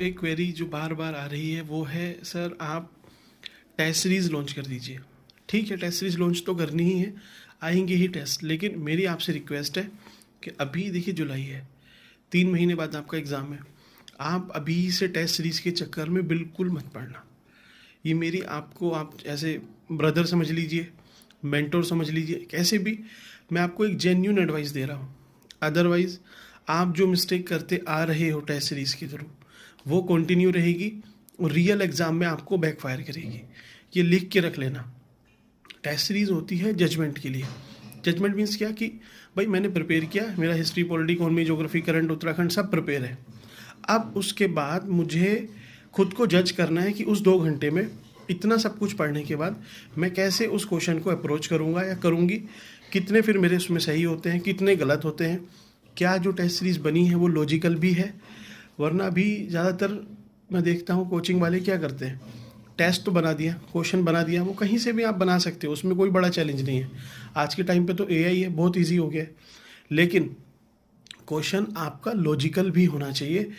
एक क्वेरी जो बार बार आ रही है वो है, सर आप टेस्ट सीरीज़ लॉन्च कर दीजिए। ठीक है, टेस्ट सीरीज़ लॉन्च तो करनी ही है, आएंगे ही टेस्ट, लेकिन मेरी आपसे रिक्वेस्ट है कि अभी देखिए जुलाई है, 3 महीने बाद आपका एग्ज़ाम है। आप अभी से टेस्ट सीरीज़ के चक्कर में बिल्कुल मत पड़ना। ये मेरी आपको, आप ऐसे ब्रदर समझ लीजिए, मेंटोर समझ लीजिए, कैसे भी मैं आपको एक जेन्युइन एडवाइस दे रहा हूँ। अदरवाइज़ आप जो मिस्टेक करते आ रहे हो टेस्ट सीरीज़ के थ्रू, वो कंटिन्यू रहेगी और रियल एग्ज़ाम में आपको बैकफायर करेगी। ये लिख के रख लेना, टेस्ट सीरीज़ होती है जजमेंट के लिए। जजमेंट मीन्स क्या कि भाई मैंने प्रिपेयर किया, मेरा history, polity, economy, geography, current, Uttarakhand सब प्रिपेयर है। अब उसके बाद मुझे खुद को जज करना है कि उस 2 घंटे में इतना सब कुछ पढ़ने के बाद मैं कैसे उस क्वेश्चन को अप्रोच करूँगा या करूँगी, कितने फिर मेरे उसमें सही होते हैं, कितने गलत होते हैं, क्या जो टेस्ट सीरीज़ बनी है वो लॉजिकल भी है। वरना अभी ज़्यादातर मैं देखता हूँ कोचिंग वाले क्या करते हैं, टेस्ट तो बना दिया, क्वेश्चन बना दिया, वो कहीं से भी आप बना सकते हो, उसमें कोई बड़ा चैलेंज नहीं है। आज के टाइम पे तो एआई है, बहुत इजी हो गया है। लेकिन क्वेश्चन आपका लॉजिकल भी होना चाहिए।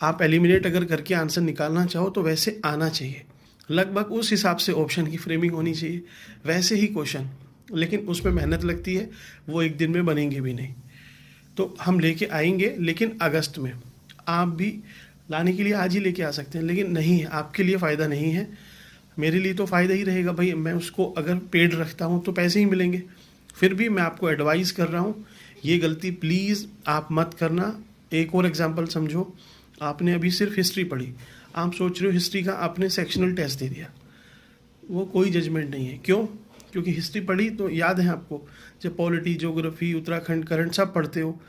आप एलिमिनेट अगर करके आंसर निकालना चाहो तो वैसे आना चाहिए, लगभग उस हिसाब से ऑप्शन की फ्रेमिंग होनी चाहिए, वैसे ही क्वेश्चन। लेकिन उसमें मेहनत लगती है, वो एक दिन में बनेंगे भी नहीं। तो हम लेके आएंगे, लेकिन अगस्त में। आप भी लाने के लिए आज ही लेके आ सकते हैं, लेकिन नहीं है, आपके लिए फ़ायदा नहीं है, मेरे लिए तो फ़ायदा ही रहेगा भाई। मैं उसको अगर पेड रखता हूँ तो पैसे ही मिलेंगे। फिर भी मैं आपको एडवाइस कर रहा हूँ, ये गलती प्लीज़ आप मत करना। एक और एग्जांपल समझो, आपने अभी सिर्फ हिस्ट्री पढ़ी, आप सोच रहे हो हिस्ट्री का आपने सेक्शनल टेस्ट दे दिया, वो कोई जजमेंट नहीं है। क्यों? क्योंकि हिस्ट्री पढ़ी तो याद है आपको, जब पॉलिटी, ज्योग्राफी, उत्तराखंड, करंट सब पढ़ते हो,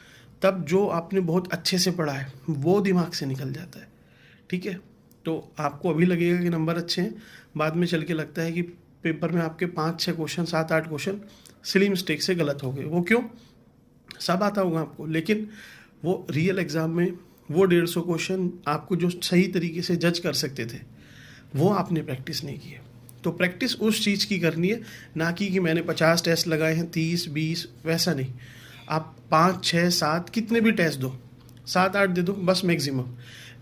तब जो आपने बहुत अच्छे से पढ़ा है वो दिमाग से निकल जाता है। ठीक है, तो आपको अभी लगेगा कि नंबर अच्छे हैं, बाद में चल के लगता है कि पेपर में आपके 5-6 क्वेश्चन, 7-8 क्वेश्चन सिली मिस्टेक से गलत हो गए। वो क्यों? सब आता होगा आपको, लेकिन वो रियल एग्ज़ाम में वो 150 क्वेश्चन आपको जो सही तरीके से जज कर सकते थे, वो आपने प्रैक्टिस नहीं की है। तो प्रैक्टिस उस चीज़ की करनी है, ना कि मैंने 50 टेस्ट लगाए हैं, 30-20, वैसा नहीं। आप 5-6-7 कितने भी टेस्ट दो, 7-8 दे दो बस मैक्सिमम,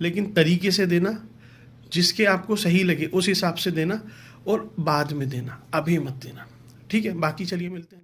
लेकिन तरीके से देना, जिसके आपको सही लगे उस हिसाब से देना, और बाद में देना, अभी मत देना। ठीक है, बाकी चलिए मिलते हैं।